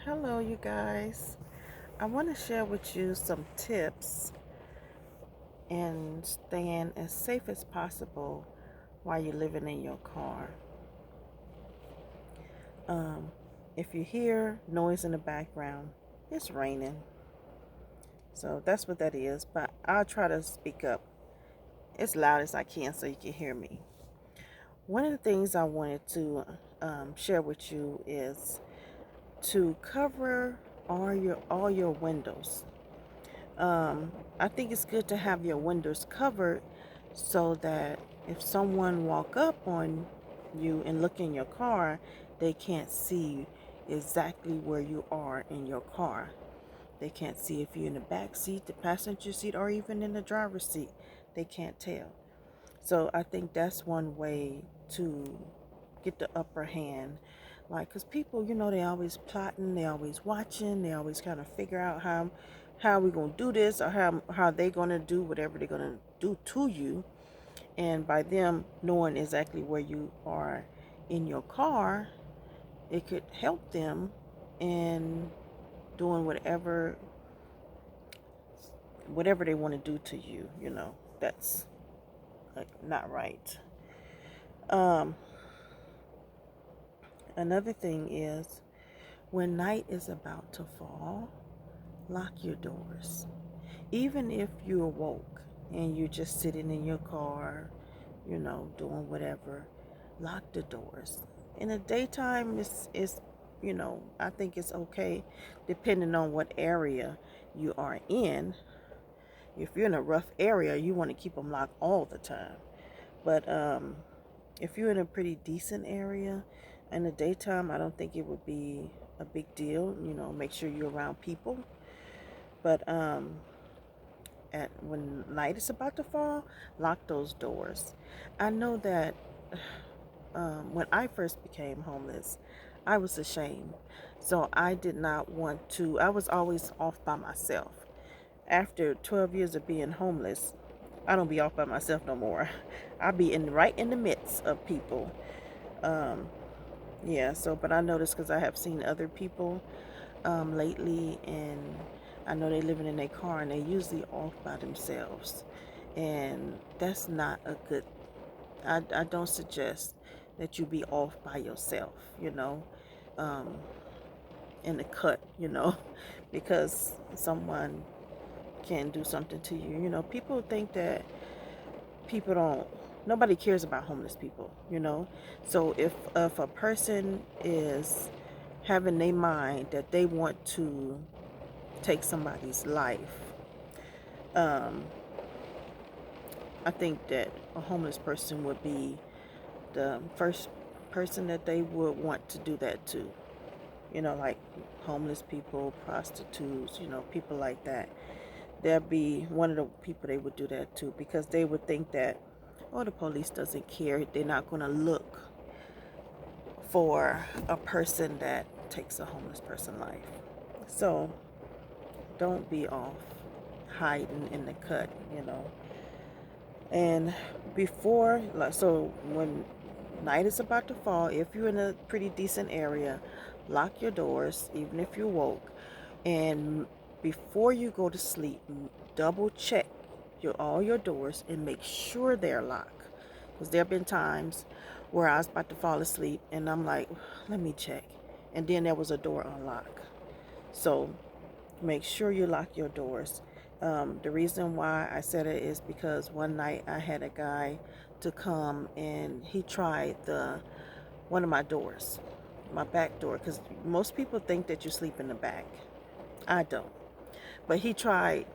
Hello, you guys. I want to share with you some tips in staying as safe as possible while you're living in your car. Um, if you hear noise in the background, it's raining. So that's what that is. But I'll try to speak up as loud as I can so you can hear me. One of the things I wanted to share with you is to cover all your windows. I think it's good to have your windows covered so that if someone walk up on you and look in your car, they can't see exactly where you are in your car. They can't see if you're in the back seat, the passenger seat, or even in the driver's seat. They can't tell. So I think that's one way to get the upper hand. Like, because people, they always plotting, they always watching, they always kind of figure out how we going to do this, or how they going to do whatever they're going to do to you. And by them knowing exactly where you are in your car, it could help them in doing whatever they want to do to you. That's like not right. um Another thing is, when night is about to fall, lock your doors. Even if you're woke and you're just sitting in your car, doing whatever, lock the doors. In the daytime, I think it's okay, depending on what area you are in. If you're in a rough area, you want to keep them locked all the time. But if you're in a pretty decent area in the daytime, I don't think it would be a big deal. Make sure you're around people. But when night is about to fall, lock those doors. I know that when I first became homeless, I was ashamed. So I did not want to, I was always off by myself. After 12 years of being homeless, I don't be off by myself no more. I be right in the midst of people. Um, yeah, but I noticed, because I have seen other people lately, and I know they living in their car and they usually off by themselves. And that's not a good, I don't suggest that you be off by yourself, um, in the cut, because someone can do something to you. People think that people don't, nobody cares about homeless people. So if a person is having their mind that they want to take somebody's life, um, I think that a homeless person would be the first person that they would want to do that to. Like homeless people, prostitutes, people like that. That'd be one of the people they would do that to, because they would think that, oh, the police doesn't care. They're not going to look for a person that takes a homeless person's life. So don't be off hiding in the cut. And so when night is about to fall, if you're in a pretty decent area, lock your doors, even if you're woke. And before you go to sleep, double check all your doors and make sure they're locked. Because there have been times where I was about to fall asleep and I'm like, let me check. And then there was a door unlocked. So make sure you lock your doors. The reason why I said it is because one night I had a guy to come and he tried one of my doors, my back door, because most people think that you sleep in the back. I don't. But he tried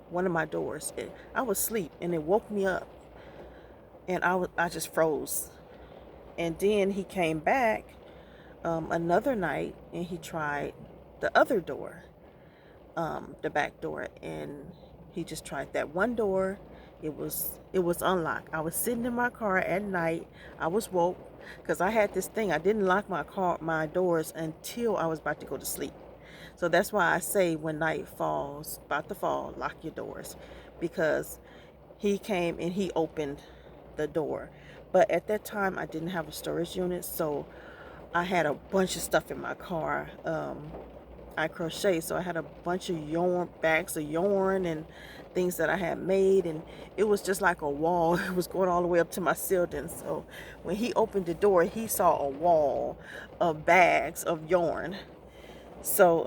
one of my doors. I was asleep and it woke me up, and I just froze. And then he came back another night and he tried the other door, the back door, and he just tried that one door. It was unlocked. I was sitting in my car at night. I was woke because I had this thing. I didn't lock my doors until I was about to go to sleep. So that's why I say, when night falls, about to fall, lock your doors, because he came and he opened the door. But at that time, I didn't have a storage unit, so I had a bunch of stuff in my car. I crochet, so I had a bunch of yarn, bags of yarn and things that I had made, and it was just like a wall. It was going all the way up to my ceiling. So when he opened the door, he saw a wall of bags of yarn. So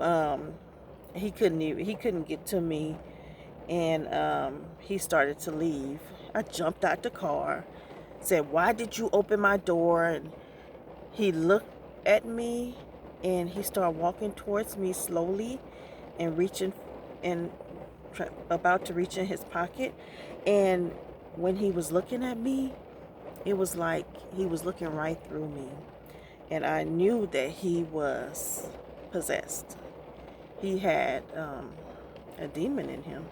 he couldn't get to me, and he started to leave. I jumped out the car, said, "Why did you open my door?" And he looked at me, and he started walking towards me slowly and reaching and about to reach in his pocket. And when he was looking at me, it was like he was looking right through me. And I knew that he was possessed. He had a demon in him.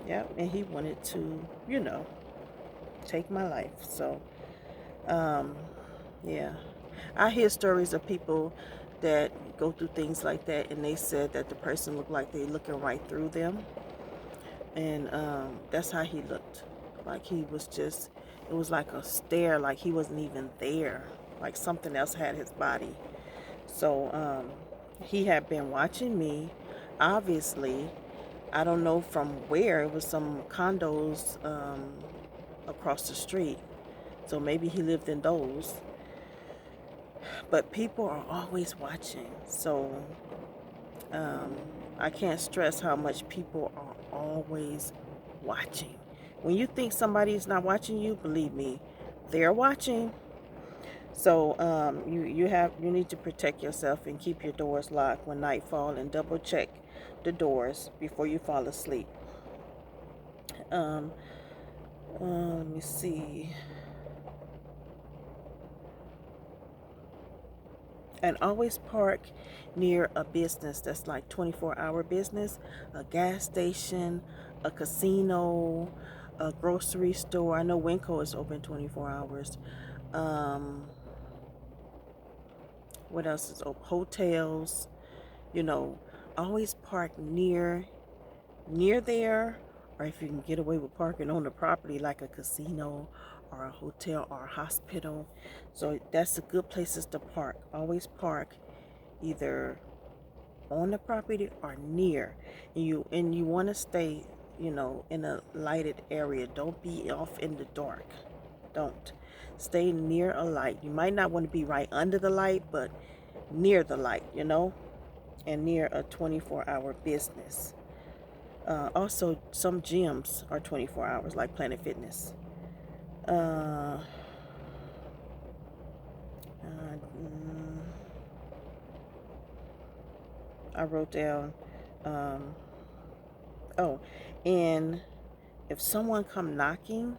Yep, and he wanted to, take my life. So, yeah. I hear stories of people that go through things like that, and they said that the person looked like they looking right through them. And that's how he looked. Like he was just, it was like a stare, like he wasn't even there. Like something else had his body. So he had been watching me, obviously. I don't know from where. It was some condos across the street. So maybe he lived in those. But people are always watching. So I can't stress how much people are always watching. When you think somebody's not watching you, believe me, they're watching. So you need to protect yourself and keep your doors locked when night fall, and double check the doors before you fall asleep. Let me see. And always park near a business that's like 24-hour business, a gas station, a casino, a grocery store. I know Winco is open 24 hours. What else is open? Hotels. You know, always park near there, or if you can get away with parking on the property, like a casino or a hotel or a hospital. So that's the good places to park. Always park either on the property or near, and you want to stay, in a lighted area. Don't be off in the dark. Don't stay near a light. You might not want to be right under the light, but near the light, and near a 24-hour business. Also, some gyms are 24 hours, like Planet Fitness. Uh, I wrote down, oh, and if someone come knocking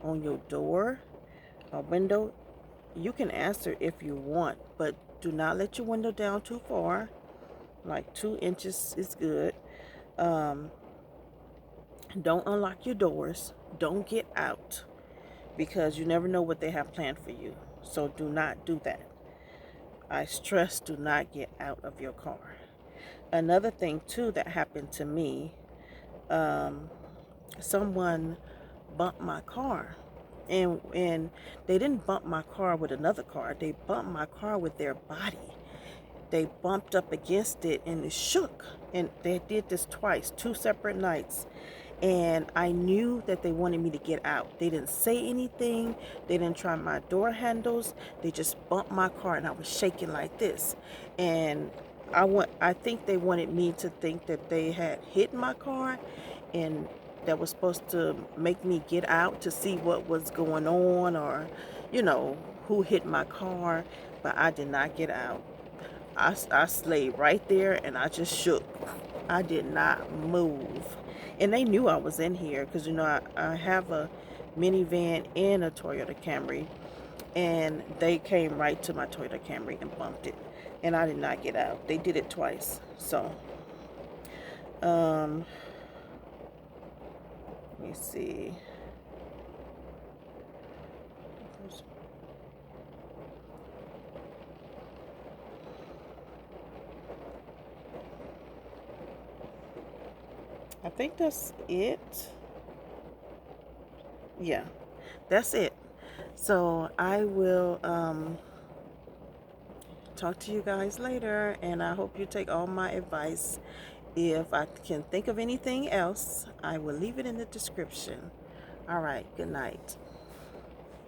on your door or window, you can answer if you want, but do not let your window down too far. Like 2 inches is good. Don't unlock your doors. Don't get out, because you never know what they have planned for you. So do not do that. I stress, do not get out of your car. Another thing too that happened to me, someone bumped my car, and they didn't bump my car with another car. They bumped my car with their body. They bumped up against it and it shook. And they did this twice, 2 separate nights. And I knew that they wanted me to get out. They didn't say anything. They didn't try my door handles. They just bumped my car, and I was shaking like this. And I think they wanted me to think that they had hit my car, and that was supposed to make me get out to see what was going on, or who hit my car. But I did not get out. I slayed right there, and I just shook. I did not move. And they knew I was in here because, I have a minivan and a Toyota Camry. And they came right to my Toyota Camry and bumped it. And I did not get out. They did it twice. So, let me see. I think that's it. Yeah, that's it. So I will talk to you guys later, and I hope you take all my advice. If I can think of anything else, I will leave it in the description. All right, good night.